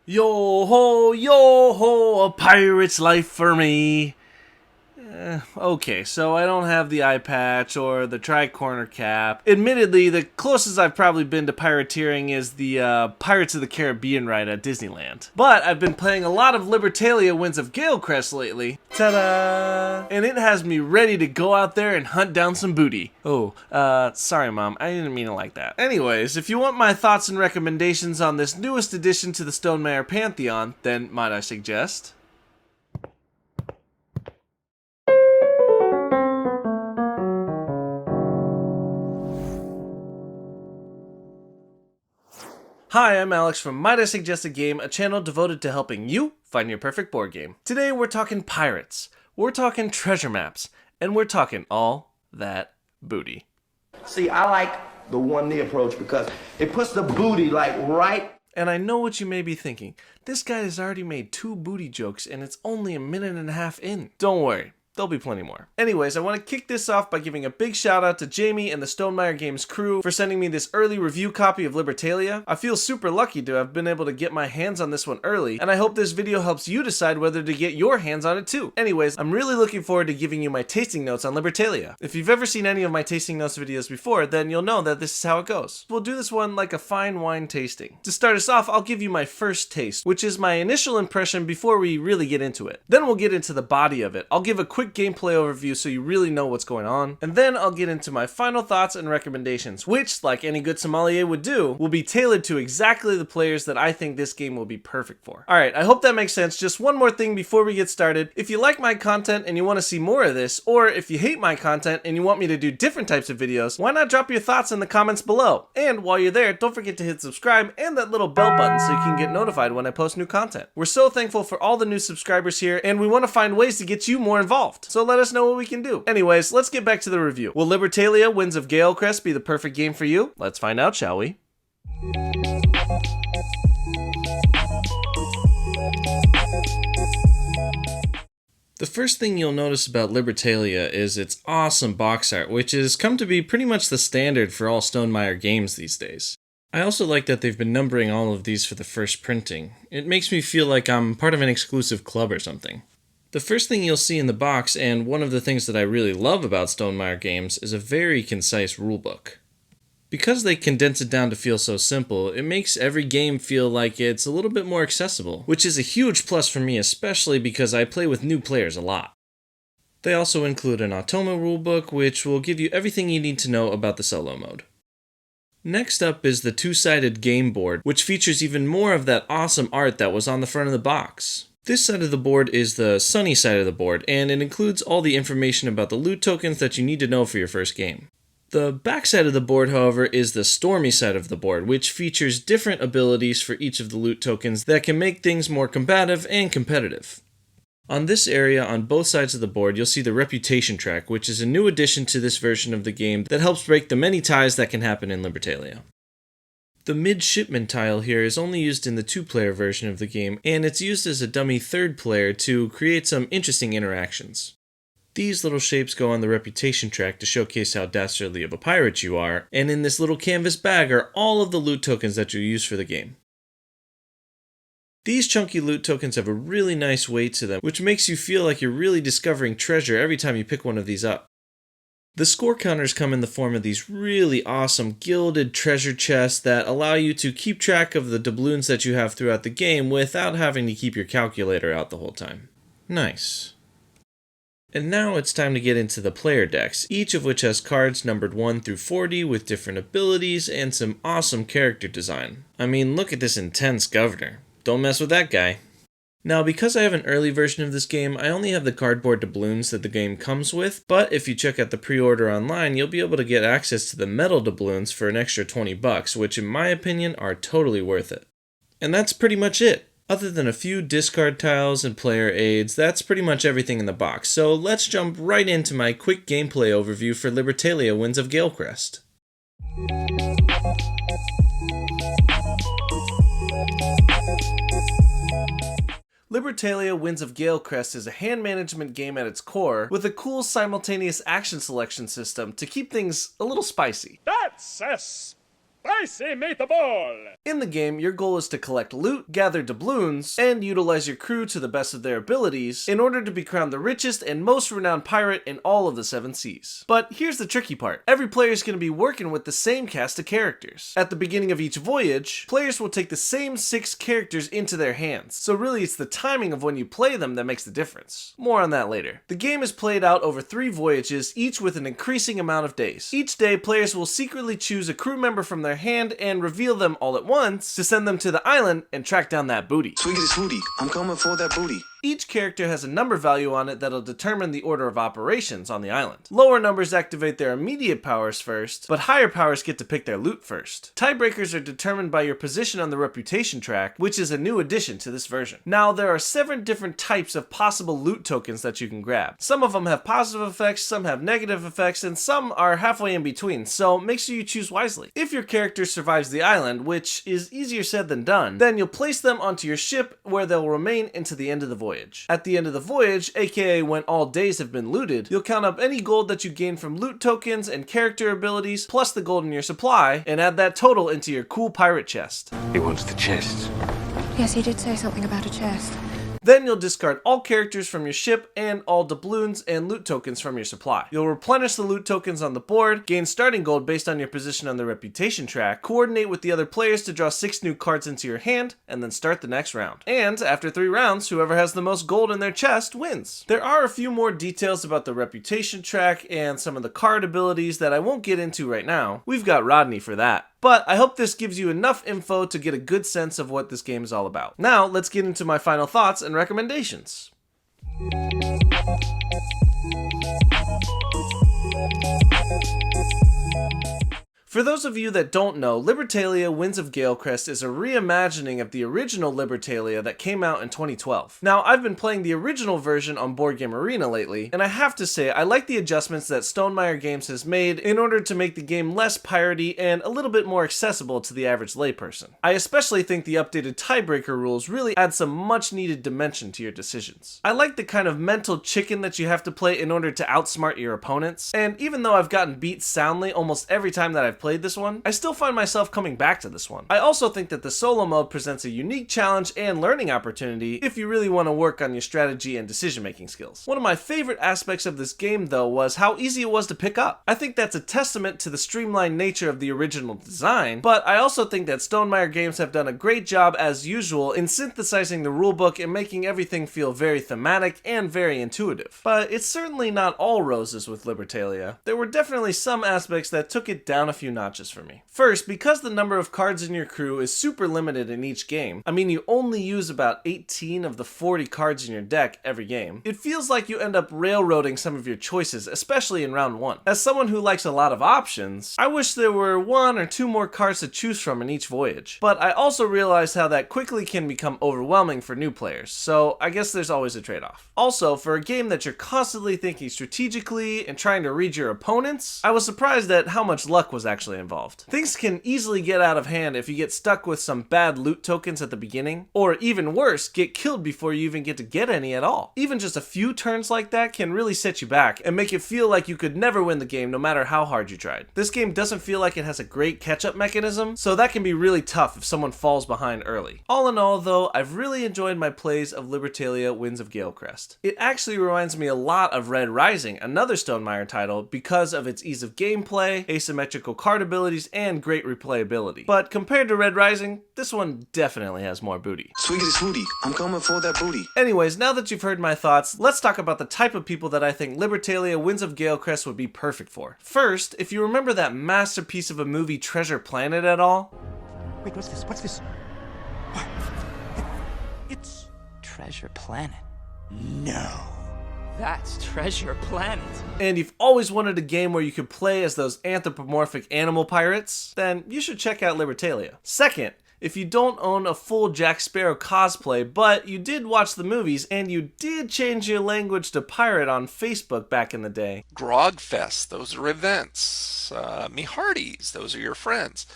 Yo ho, a pirate's life for me. Okay, so I don't have the eye patch or the tri-corner cap. Admittedly, the closest I've probably been to pirateering is the Pirates of the Caribbean ride at Disneyland. But I've been playing a lot of Libertalia Winds of Galecrest lately. Ta-da! And it has me ready to go out there and hunt down some booty. Oh, sorry Mom, I didn't mean it like that. Anyways, if you want my thoughts and recommendations on this newest addition to the Stonemaier Pantheon, then might I suggest... Hi, I'm Alex from Might I Suggest a Game, a channel devoted to helping you find your perfect board game. Today we're talking pirates, we're talking treasure maps, and we're talking all that booty. See, I like the 1D approach because it puts the booty like right. And I know what you may be thinking. This guy has already made 2 booty jokes and it's only a minute and a half in. Don't worry. There'll be plenty more. Anyways, I want to kick this off by giving a big shout out to Jamie and the Stonemaier Games crew for sending me this early review copy of Libertalia. I feel super lucky to have been able to get my hands on this one early, and I hope this video helps you decide whether to get your hands on it too. Anyways, I'm really looking forward to giving you my tasting notes on Libertalia. If you've ever seen any of my tasting notes videos before, then you'll know that this is how it goes. We'll do this one like a fine wine tasting. To start us off, I'll give you my first taste, which is my initial impression before we really get into it. Then we'll get into the body of it. I'll give a quick gameplay overview so you really know what's going on, and then I'll get into my final thoughts and recommendations, which, like any good sommelier would do, will be tailored to exactly the players that I think this game will be perfect for. Alright, I hope that makes sense. Just one more thing before we get started. If you like my content and you want to see more of this, or if you hate my content and you want me to do different types of videos, why not drop your thoughts in the comments below? And while you're there, don't forget to hit subscribe and that little bell button so you can get notified when I post new content. We're so thankful for all the new subscribers here, and we want to find ways to get you more involved. So let us know what we can do. Anyways, let's get back to the review. Will Libertalia Winds of Galecrest be the perfect game for you? Let's find out, shall we? The first thing you'll notice about Libertalia is its awesome box art, which has come to be pretty much the standard for all Stonemaier games these days. I also like that they've been numbering all of these for the first printing. It makes me feel like I'm part of an exclusive club or something. The first thing you'll see in the box, and one of the things that I really love about Stonemaier Games, is a very concise rulebook. Because they condense it down to feel so simple, it makes every game feel like it's a little bit more accessible, which is a huge plus for me, especially because I play with new players a lot. They also include an Automa rulebook, which will give you everything you need to know about the solo mode. Next up is the two-sided game board, which features even more of that awesome art that was on the front of the box. This side of the board is the sunny side of the board, and it includes all the information about the loot tokens that you need to know for your first game. The back side of the board, however, is the stormy side of the board, which features different abilities for each of the loot tokens that can make things more combative and competitive. On this area, on both sides of the board, you'll see the reputation track, which is a new addition to this version of the game that helps break the many ties that can happen in Libertalia. The midshipman tile here is only used in the 2-player version of the game, and it's used as a dummy 3rd player to create some interesting interactions. These little shapes go on the reputation track to showcase how dastardly of a pirate you are, and in this little canvas bag are all of the loot tokens that you'll use for the game. These chunky loot tokens have a really nice weight to them, which makes you feel like you're really discovering treasure every time you pick one of these up. The score counters come in the form of these really awesome gilded treasure chests that allow you to keep track of the doubloons that you have throughout the game without having to keep your calculator out the whole time. Nice. And now it's time to get into the player decks, each of which has cards numbered 1 through 40 with different abilities and some awesome character design. I mean, look at this intense governor. Don't mess with that guy. Now, because I have an early version of this game, I only have the cardboard doubloons that the game comes with, but if you check out the pre-order online, you'll be able to get access to the metal doubloons for an extra $20, which in my opinion are totally worth it. And that's pretty much it. Other than a few discard tiles and player aids, that's pretty much everything in the box, so let's jump right into my quick gameplay overview for Libertalia Winds of Galecrest. Libertalia Winds of Galecrest is a hand management game at its core, with a cool simultaneous action selection system to keep things a little spicy. That's I say meatball! In the game, your goal is to collect loot, gather doubloons, and utilize your crew to the best of their abilities in order to be crowned the richest and most renowned pirate in all of the Seven Seas. But here's the tricky part. Every player is going to be working with the same cast of characters. At the beginning of each voyage, players will take the same 6 characters into their hands, so really it's the timing of when you play them that makes the difference. More on that later. The game is played out over 3 voyages, each with an increasing amount of days. Each day, players will secretly choose a crew member from their hand and reveal them all at once to send them to the island and track down that booty. Swiggity Swooty, I'm coming for that booty. Each character has a number value on it that'll determine the order of operations on the island. Lower numbers activate their immediate powers first, but higher powers get to pick their loot first. Tiebreakers are determined by your position on the reputation track, which is a new addition to this version. Now, there are 7 different types of possible loot tokens that you can grab. Some of them have positive effects, some have negative effects, and some are halfway in between, so make sure you choose wisely. If your character survives the island, which is easier said than done, then you'll place them onto your ship where they'll remain into the end of the voyage. At the end of the voyage, aka when all days have been looted, you'll count up any gold that you gain from loot tokens and character abilities, plus the gold in your supply, and add that total into your cool pirate chest. He wants the chest. Yes, he did say something about a chest. Then you'll discard all characters from your ship and all doubloons and loot tokens from your supply. You'll replenish the loot tokens on the board, gain starting gold based on your position on the reputation track, coordinate with the other players to draw 6 new cards into your hand, and then start the next round. And after 3 rounds, whoever has the most gold in their chest wins. There are a few more details about the reputation track and some of the card abilities that I won't get into right now. We've got Rodney for that. But I hope this gives you enough info to get a good sense of what this game is all about. Now, let's get into my final thoughts and recommendations. For those of you that don't know, Libertalia Winds of Galecrest is a reimagining of the original Libertalia that came out in 2012. Now, I've been playing the original version on Board Game Arena lately, and I have to say, I like the adjustments that Stonemaier Games has made in order to make the game less piratey and a little bit more accessible to the average layperson. I especially think the updated tiebreaker rules really add some much needed dimension to your decisions. I like the kind of mental chicken that you have to play in order to outsmart your opponents, and even though I've gotten beat soundly almost every time that I've played this one, I still find myself coming back to this one. I also think that the solo mode presents a unique challenge and learning opportunity if you really want to work on your strategy and decision making skills. One of my favorite aspects of this game though was how easy it was to pick up. I think that's a testament to the streamlined nature of the original design, but I also think that Stonemaier Games have done a great job as usual in synthesizing the rulebook and making everything feel very thematic and very intuitive. But it's certainly not all roses with Libertalia. There were definitely some aspects that took it down a few notches for me. First, because the number of cards in your crew is super limited in each game, I mean you only use about 18 of the 40 cards in your deck every game, it feels like you end up railroading some of your choices, especially in round 1. As someone who likes a lot of options, I wish there were 1 or 2 more cards to choose from in each voyage. But I also realized how that quickly can become overwhelming for new players, so I guess there's always a trade-off. Also, for a game that you're constantly thinking strategically and trying to read your opponents, I was surprised at how much luck was actually involved. Things can easily get out of hand if you get stuck with some bad loot tokens at the beginning, or even worse, get killed before you even get to get any at all. Even just a few turns like that can really set you back and make it feel like you could never win the game no matter how hard you tried. This game doesn't feel like it has a great catch-up mechanism, so that can be really tough if someone falls behind early. All in all though, I've really enjoyed my plays of Libertalia Winds of Galecrest. It actually reminds me a lot of Red Rising, another Stonemaier title, because of its ease of gameplay, asymmetrical card abilities, and great replayability. But compared to Red Rising, this one definitely has more booty. Swiggity Swooty, I'm coming for that booty. Anyways, now that you've heard my thoughts, let's talk about the type of people that I think Libertalia Winds of Galecrest would be perfect for. First, if you remember that masterpiece of a movie Treasure Planet at all? Wait, what's this? What's this? What? It's Treasure Planet. no. That's Treasure Planet. And you've always wanted a game where you could play as those anthropomorphic animal pirates? Then you should check out Libertalia. Second, if you don't own a full Jack Sparrow cosplay, but you did watch the movies and you did change your language to pirate on Facebook back in the day. Grogfest, those are events. Me Hearties, those are your friends.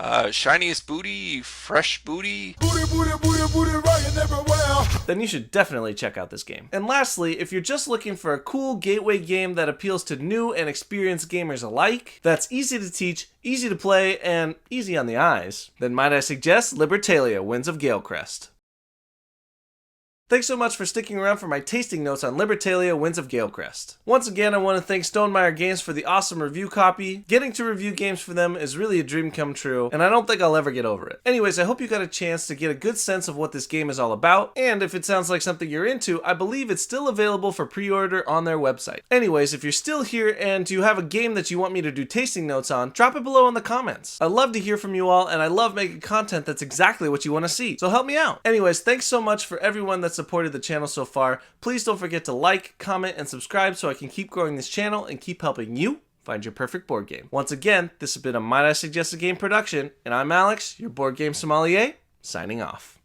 Shiniest booty, fresh booty. Then you should definitely check out this game. And lastly, if you're just looking for a cool gateway game that appeals to new and experienced gamers alike, that's easy to teach, easy to play, and easy on the eyes, then might I suggest Libertalia, Winds of Galecrest. Thanks so much for sticking around for my tasting notes on Libertalia, Winds of Galecrest. Once again, I want to thank Stonemaier Games for the awesome review copy. Getting to review games for them is really a dream come true, and I don't think I'll ever get over it. Anyways, I hope you got a chance to get a good sense of what this game is all about, and if it sounds like something you're into, I believe it's still available for pre-order on their website. Anyways, if you're still here and you have a game that you want me to do tasting notes on, drop it below in the comments. I love to hear from you all, and I love making content that's exactly what you want to see, so help me out. Anyways, thanks so much for everyone that's supported the channel so far. Please don't forget to like, comment, and subscribe so I can keep growing this channel and keep helping you find your perfect board game. Once again, this has been a Might I Suggest a Game production, and I'm Alex, your board game sommelier, signing off.